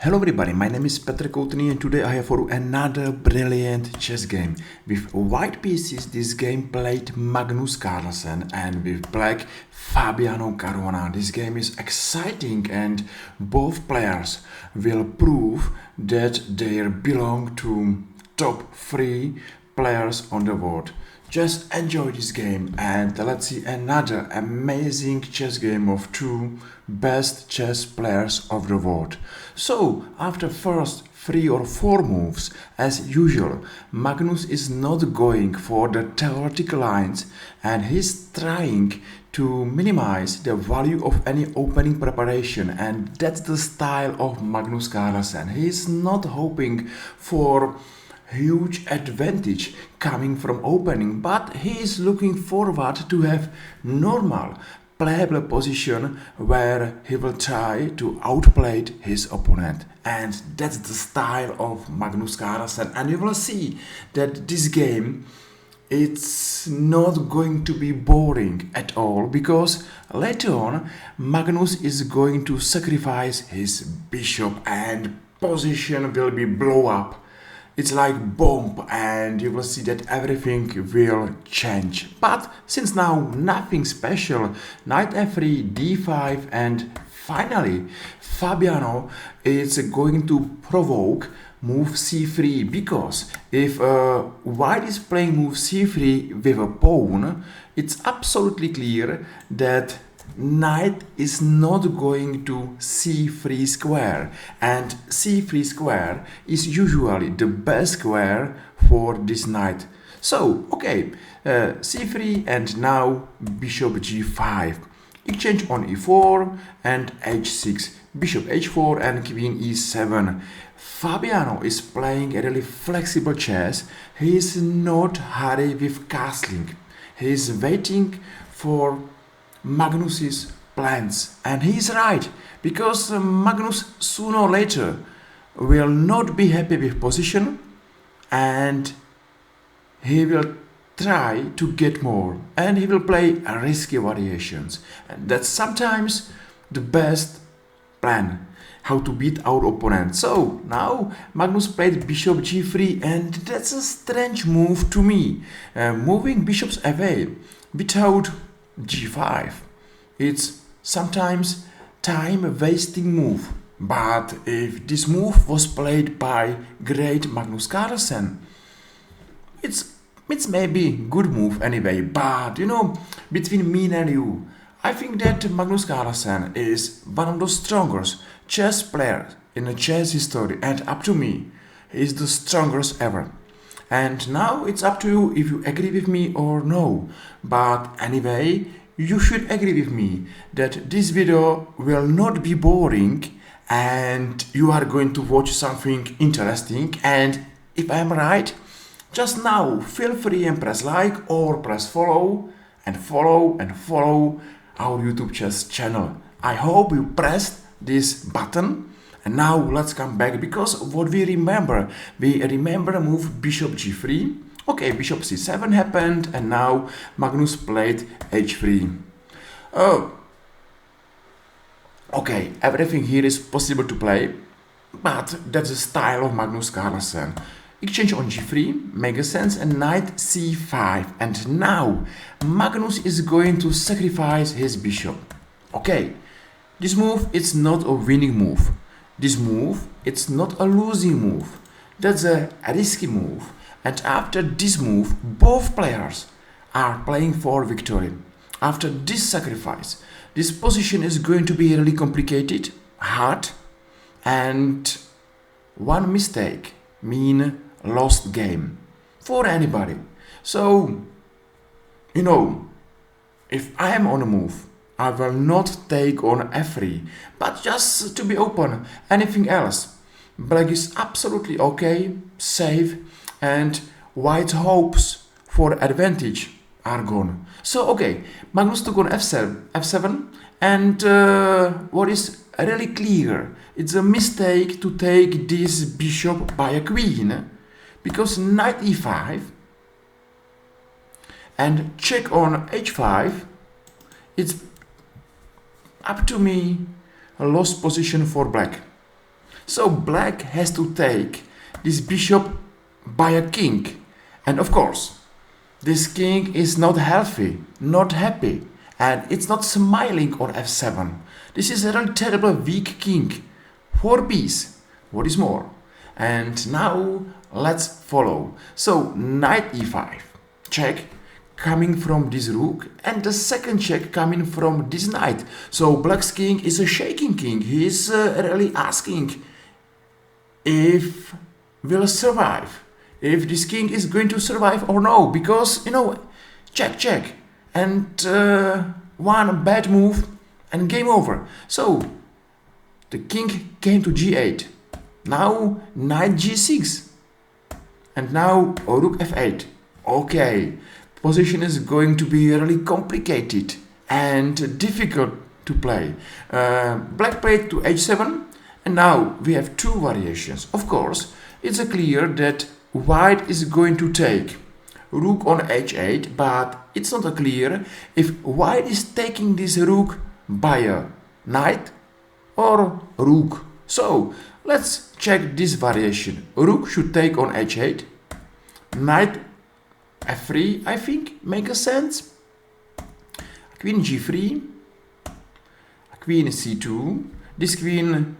Hello everybody, my name is Petr Koutný and today I have for you another brilliant chess game. With white pieces this game played Magnus Carlsen and with black Fabiano Caruana. This game is exciting and both players will prove that they belong to top 3 players on the world. Just enjoy this game and let's see another amazing chess game of 2 best chess players of the world. So, after first 3 or 4 moves, as usual, Magnus is not going for the theoretical lines and he's trying to minimize the value of any opening preparation, and that's the style of Magnus Carlsen. He is not hoping for huge advantage coming from opening, but he is looking forward to have normal playable position where he will try to outplay his opponent, and that's the style of Magnus Carlsen. And you will see that this game, it's not going to be boring at all, because later on Magnus is going to sacrifice his bishop and position will be blow up. It's like bomb and you will see that everything will change. But since now nothing special, knight f3, d5 and finally Fabiano is going to provoke move c3, because if white is playing move c3 with a pawn, it's absolutely clear that knight is not going to c3 square, and c3 square is usually the best square for this knight. So okay, c3 and now bishop g5, exchange on e4 and h6, bishop h4 and queen e7. Fabiano is playing a really flexible chess. He is not hurried with castling. He is waiting for Magnus's plans, and he is right, because Magnus sooner or later will not be happy with position and he will try to get more, and he will play risky variations, and that's sometimes the best plan how to beat our opponent. So now Magnus played bishop g3, and that's a strange move to me, moving bishops away without g5. It's sometimes time-wasting move, but if this move was played by great Magnus Carlsen, it's maybe good move anyway. But you know, between me and you, I think that Magnus Carlsen is one of the strongest chess players in the chess history, and up to me, he is the strongest ever. And now it's up to you if you agree with me or no. But anyway, you should agree with me that this video will not be boring and you are going to watch something interesting. And if I am right, just now feel free and press like or press follow and follow and follow our YouTube chess channel. I hope you pressed this button. And now let's come back, because what we remember move bishop g3. Okay, bishop c7 happened, and now Magnus played h3. Oh, okay, everything here is possible to play, but that's the style of Magnus Carlsen. Exchange on g3 makes sense, and knight c5, and now Magnus is going to sacrifice his bishop. Okay, this move is not a winning move. This move, it's not a losing move. That's a risky move. And after this move, both players are playing for victory. After this sacrifice, this position is going to be really complicated, hard, and one mistake mean lost game for anybody. So, you know, if I am on a move, I will not take on f3, but just to be open, anything else. Black is absolutely okay, safe, and white hopes for advantage are gone. So okay, Magnus took on f7, and what is really clear, it's a mistake to take this bishop by a queen, because knight e5 and check on h5, it's up to me a lost position for black. So black has to take this bishop by a king. And of course, this king is not healthy, not happy, and it's not smiling on f7. This is a really terrible weak king. 4 piece. What is more? And now let's follow. So knight e5, check, coming from this rook, and the second check coming from this knight. So black's king is a shaking king. He is really asking if will survive, if this king is going to survive or no, because check, and one bad move and game over. So the king came to g8. Now knight g6, and now rook f8. Okay, position is going to be really complicated and difficult to play. Black played to h7, and now we have 2 variations. Of course, it's clear that white is going to take rook on h8, but it's not clear if white is taking this rook by a knight or rook. So let's check this variation. Rook should take on h8, knight f3, I think makes sense. Queen g3, queen c2. This queen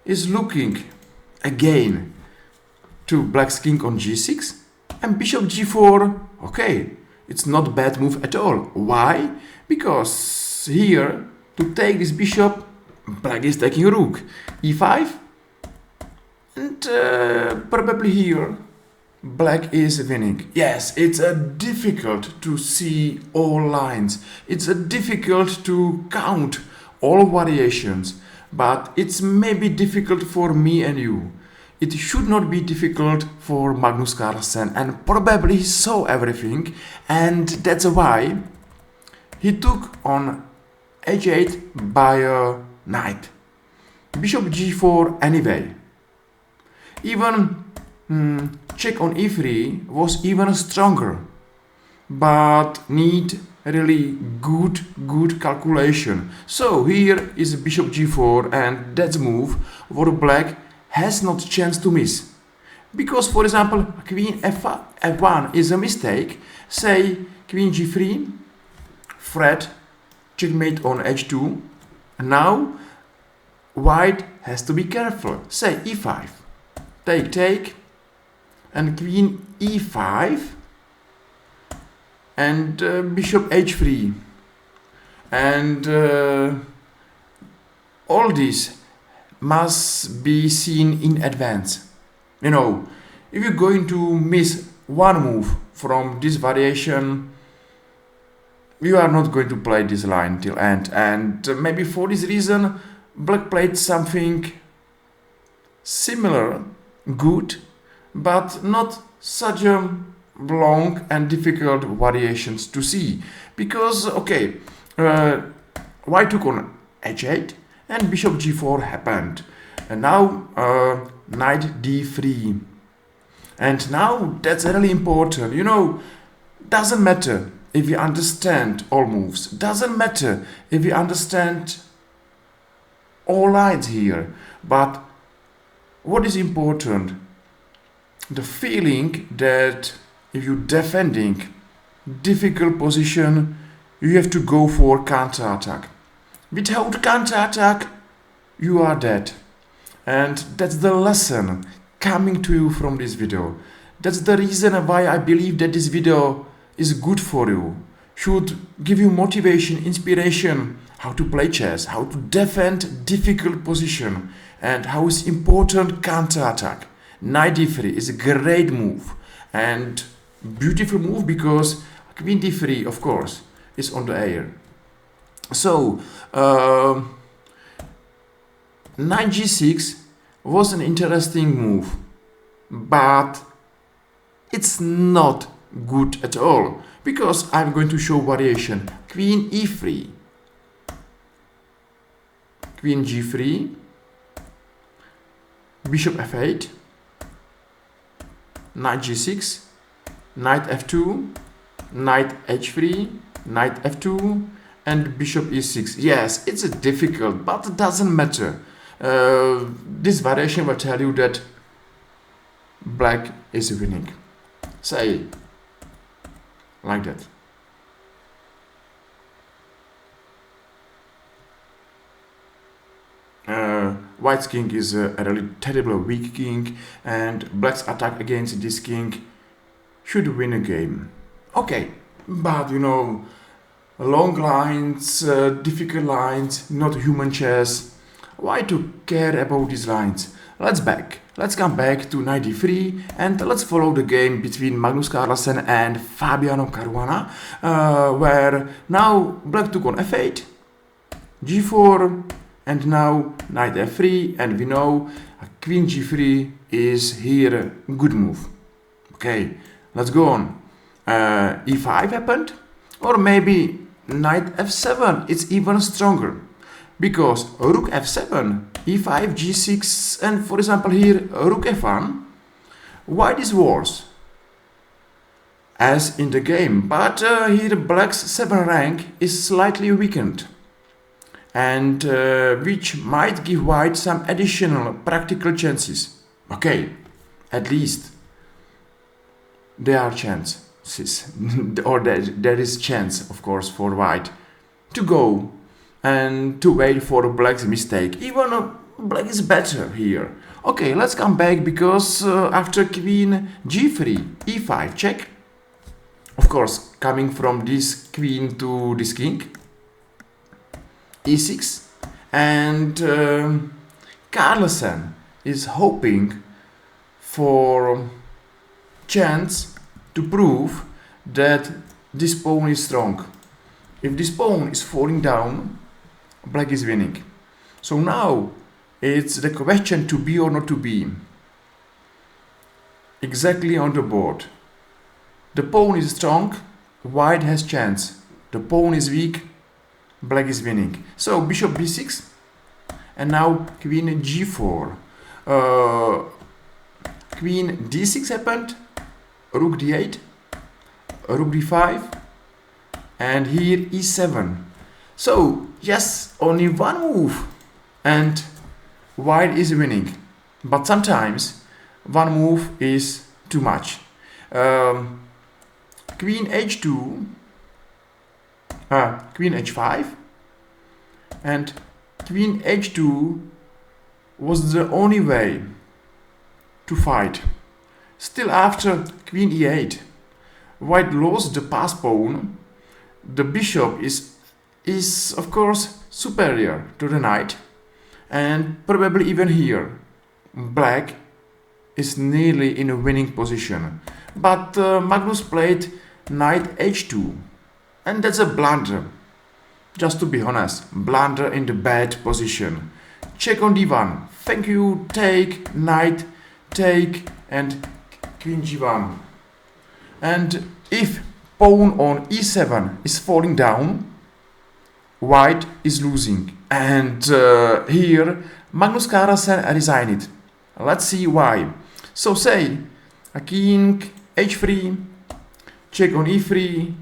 is looking again to black's king on g6, and bishop g4. Okay, it's not a bad move at all. Why? Because here to take this bishop, black is taking rook e5, and probably here black is winning. Yes, it's difficult to see all lines. It's difficult to count all variations, but it's maybe difficult for me and you. It should not be difficult for Magnus Carlsen, and probably he saw everything, and that's why he took on h8 by a knight. Bishop g4 anyway. Even check on e3 was even stronger, but need really good calculation. So here is bishop g4, and that's a move where black has not chance to miss. Because for example queen f1 is a mistake, say queen g3, threat, checkmate on h2, and now white has to be careful, say e5, take, and queen e5, and bishop h3, and all this must be seen in advance. If you're going to miss one move from this variation, you are not going to play this line till end, and maybe for this reason black played something similar, good, but not such a long and difficult variations to see, because okay, white took on h8 and bishop g4 happened, and now knight d3, and now that's really important. Doesn't matter if you understand all moves, doesn't matter if you understand all lines here, but what is important, the feeling that if you're defending difficult position, you have to go for counter-attack. Without counter-attack, you are dead. And that's the lesson coming to you from this video. That's the reason why I believe that this video is good for you. Should give you motivation, inspiration, how to play chess, how to defend difficult position, and how is important counter-attack. Knight d3 is a great move and beautiful move, because queen d3, of course, is on the air. So knight g6 was an interesting move, but it's not good at all, because I'm going to show variation. Queen e3, queen g3, bishop f8, knight g6, knight f2, knight h3, knight f2, and bishop e6. Yes, it's difficult, but it doesn't matter. This variation will tell you that black is winning. Say like that. White's king is a really terrible weak king, and black's attack against this king should win a game. Okay, but you know, long lines, difficult lines, not human chess. Why to care about these lines? Let's come back to 93 and let's follow the game between Magnus Carlsen and Fabiano Caruana, where now black took on f8, g4, and now knight f3, and we know queen g3 is here a good move. Okay, let's go on. e5 happened, or maybe knight f7, it's even stronger. Because rook f7, e5, g6, and for example here rook f1, white is worse as in the game, but here black's 7 rank is slightly weakened, and which might give white some additional practical chances. Okay, at least there are chances, or there is chance of course for white to go and to wait for black's mistake. Even black is better here. Okay, let's come back, because after queen g3, e5 check, of course coming from this queen to this king, e6, and Carlsen is hoping for chance to prove that this pawn is strong. If this pawn is falling down, black is winning. So now it's the question to be or not to be exactly on the board. The pawn is strong, white has chance. The pawn is weak, black is winning. So bishop b6, and now queen g4. Queen d6 happened, rook d8, rook d5, and here e7. So yes, only one move and white is winning, but sometimes one move is too much. Queen h2, queen h5, and queen h2 was the only way to fight. Still after queen e8, white lost the pass pawn. The bishop is of course superior to the knight, and probably even here black is nearly in a winning position. But Magnus played knight h2, and that's a blunder. Just to be honest, blunder in the bad position. Check on d1, thank you, take, knight, take, and queen g1. And if pawn on e7 is falling down, white is losing. And here Magnus Carlsen resigned. Let's see why. So say a king h3, check on e3,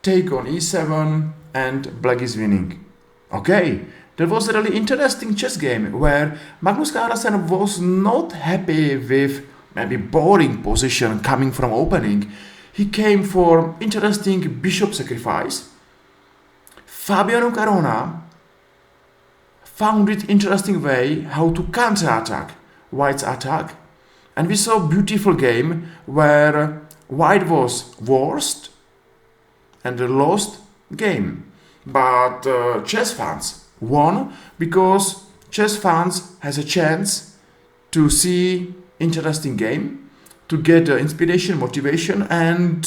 take on e7, and black is winning. Okay, that was a really interesting chess game where Magnus Carlsen was not happy with maybe boring position coming from opening. He came for interesting bishop sacrifice. Fabiano Caruana found it interesting way how to counter-attack white's attack, and we saw a beautiful game where white was worst and lost game. But chess fans won, because chess fans has a chance to see interesting game, to get inspiration, motivation, and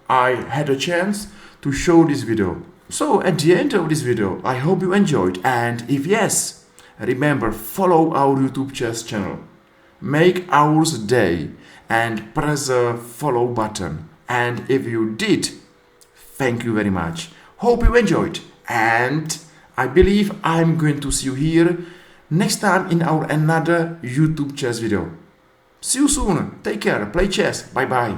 I had a chance to show this video. So at the end of this video, I hope you enjoyed, and if yes, remember, follow our YouTube chess channel. Make ours day and press the follow button. And if you did, thank you very much. Hope you enjoyed, and I believe I'm going to see you here next time in our another YouTube chess video. See you soon. Take care. Play chess. Bye bye.